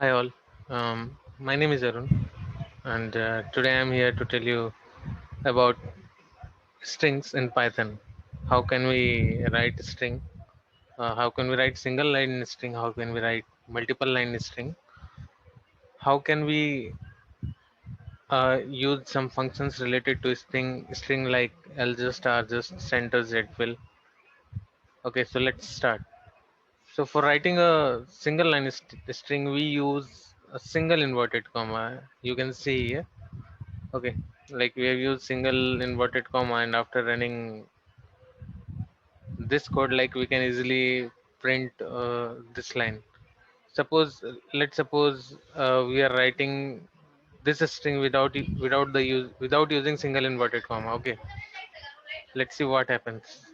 Hi all, my name is Arun, and today I'm here to tell you about strings in Python. How can we write a string? How can we write single line in string? How can we write multiple line in string? How can we use some functions related to string like ljust, rjust, center, zfill? Okay, so let's start. So for writing a single line string, we use a single inverted comma. You can see here. Okay, like we have used single inverted comma, and after running this code, like we can easily print this line. Let's suppose we are writing this string without using single inverted comma. Okay, let's see what happens.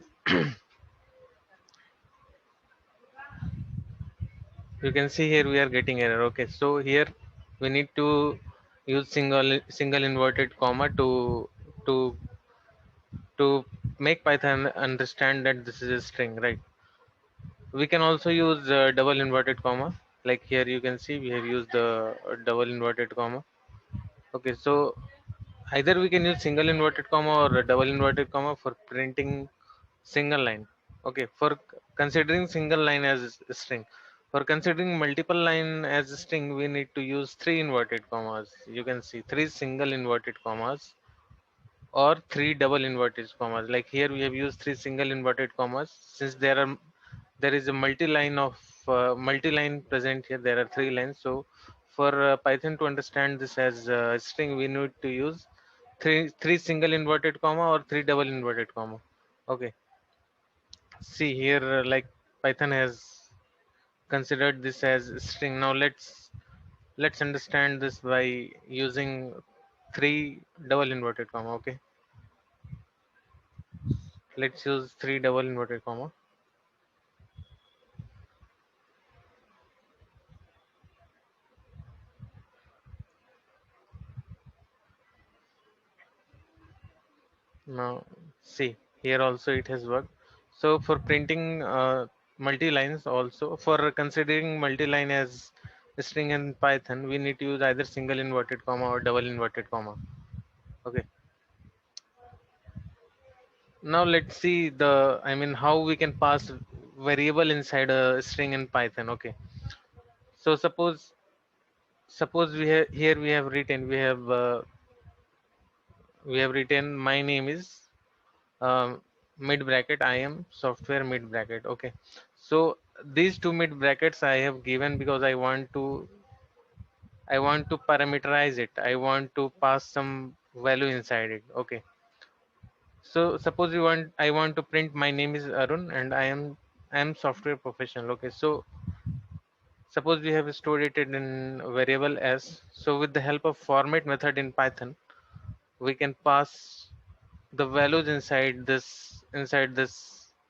You can see here we are getting error. Okay, so here we need to use single inverted comma to to make Python understand that this is a string, right? We can also use double inverted comma. Like here you can see we have used the double inverted comma. Okay, so either we can use single inverted comma or a double inverted comma for printing single line. Okay, for considering single line as a string. For considering multiple line as a string, we need to use three inverted commas. You can see three single inverted commas or three double inverted commas. Like here we have used three single inverted commas. Since there is a multi-line present here, there are three lines. So for Python to understand this as a string, we need to use three single inverted comma or three double inverted comma. Okay, see here, like Python has considered this as a string. Now let's understand this by using three double inverted comma. Okay, let's use three double inverted comma. Now see here also it has worked. So for printing multi-lines, also for considering multi-line as a string in Python, we need to use either single inverted comma or double inverted comma. Okay, now let's see how we can pass variable inside a string in Python. Okay, so suppose we have written we have written my name is mid bracket I am software mid bracket. Okay, so these two mid brackets I have given because I want to parameterize it. I want to pass some value inside it. Okay, so suppose I want to print my name is Arun and I am software professional. Okay, so suppose we have stored it in variable s. So with the help of format method in Python, we can pass the values inside this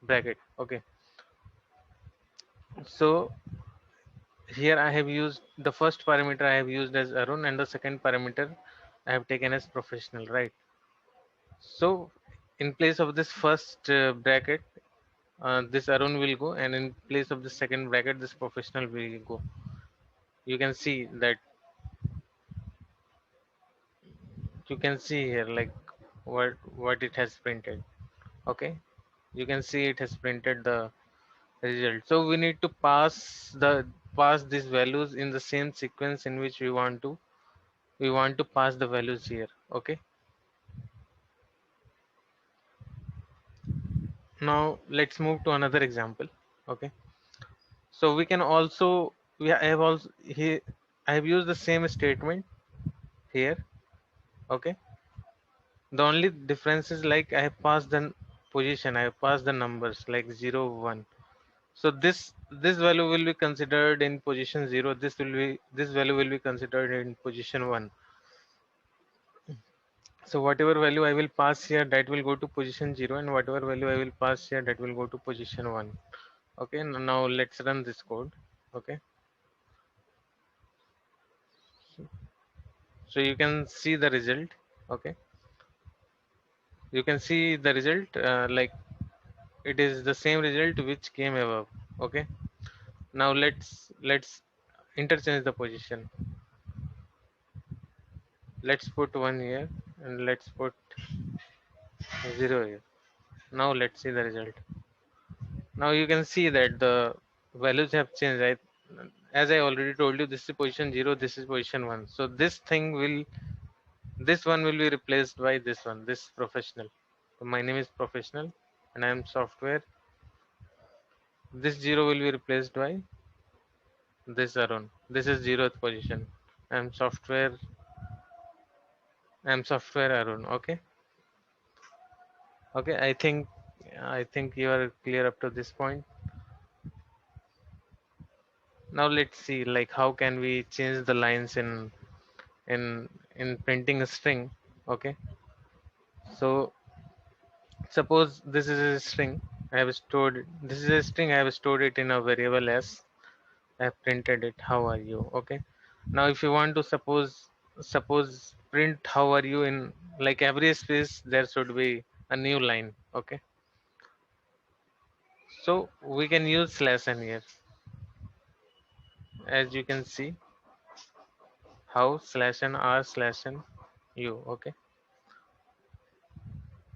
bracket. Okay, so here I have used the first parameter I have used as Arun, and the second parameter I have taken as professional, right? So in place of this first bracket, this Arun will go, and in place of the second bracket, this professional will go. You can see that, you can see here like what it has printed. Okay, you can see it has printed the result. So we need to pass these values in the same sequence in which we want to pass the values here. Okay, now let's move to another example. Okay, so we can also I have also here I have used the same statement here. Okay, the only difference is like I have passed the position, I have passed the numbers like 0 1. So this value will be considered in position 0, this value will be considered in position 1. So whatever value I will pass here, that will go to position 0, and whatever value I will pass here, that will go to position 1. Okay, now let's run this code. Okay, so you can see the result. Okay, you can see the result, like it is the same result which came above. Okay, now let's interchange the position. Let's put 1 here and let's put 0 here. Now let's see the result. Now you can see that the values have changed. As I already told you, this is position 0, this is position 1. So this one will be replaced by this one, this professional. So my name is professional and I am software. This 0 will be replaced by this Arun. This is 0th position. I am software. I am software Arun. Okay. Okay. I think you are clear up to this point. Now let's see like how can we change the lines in printing a string. Okay. So suppose this is a string. I have stored this is a string. I have stored it in a variable s. I have printed it. How are you? Okay. Now if you want to suppose print how are you in like every space there should be a new line. Okay. So we can use slash n here. As you can see how slash n r slash n u. Okay.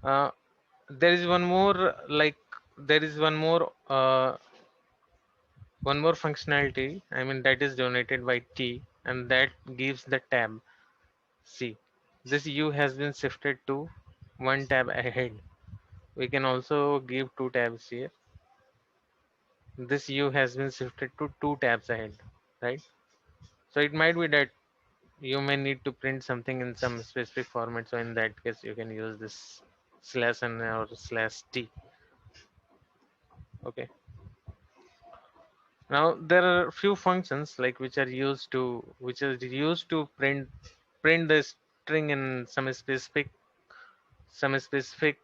Uh, there is one more like there is one more functionality. I mean that is donated by T and that gives the tab. See, this U has been shifted to one tab ahead. We can also give two tabs here. This U has been shifted to two tabs ahead, right? So it might be that you may need to print something in some specific format. So in that case, you can use this slash n or slash t. Okay. Now there are few functions like which are used to print the string in some specific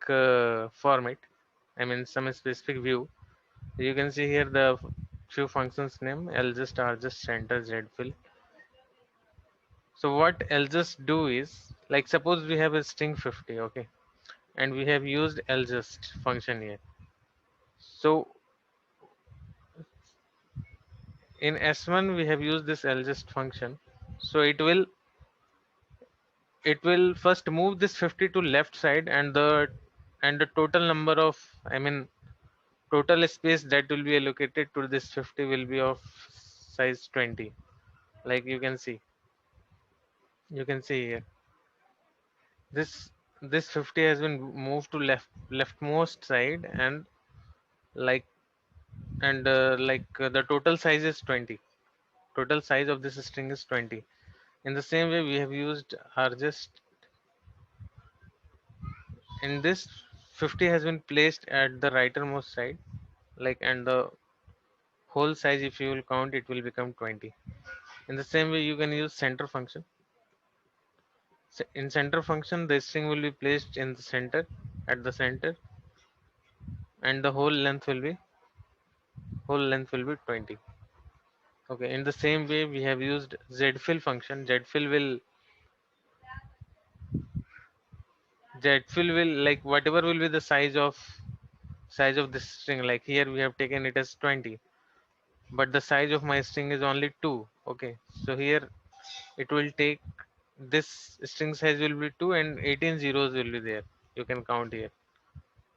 format. I mean some specific view. You can see here the few functions name ljust, rjust, center, zfill. So what ljust do is like suppose we have a string 50, okay, and we have used ljust function here. So in S1 we have used this ljust function. So it will first move this 50 to left side and the total number of I mean total space that will be allocated to this 50 will be of size 20. Like you can see here this 50 has been moved to leftmost side like and the total size is 20. Total size of this string is 20. In the same way we have used rjust. In this 50 has been placed at the rightermost side like and the whole size if you will count it will become 20. In the same way you can use center function. In center function the string will be placed in the center at the center and the whole length will be 20. Okay, in the same way we have used zfill function. Zfill will like whatever will be the size of this string. Like here we have taken it as 20, but the size of my string is only 2. Okay, so here it will take this string size will be 2 and 18 zeros will be there. You can count here.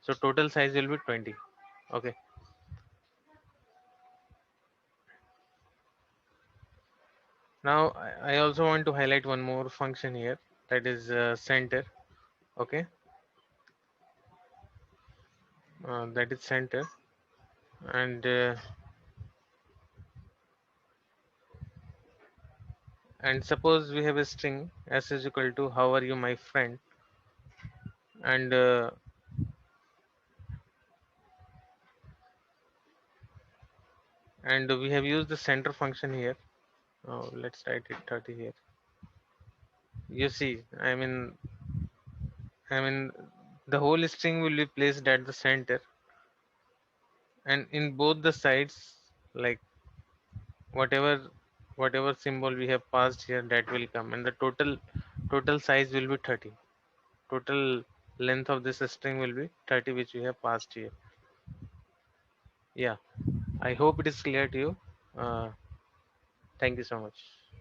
So total size will be 20. Okay. Now I also want to highlight one more function here, that is center. Okay, that is center, and suppose we have a string s is equal to how are you my friend, and we have used the center function here. Oh, let's write it 30 here. You see, I mean the whole string will be placed at the center, and in both the sides, like whatever whatever symbol we have passed here, that will come, and the total size will be 30. Total length of this string will be 30, which we have passed here. Yeah, I hope it is clear to you. uh, Thank you so much.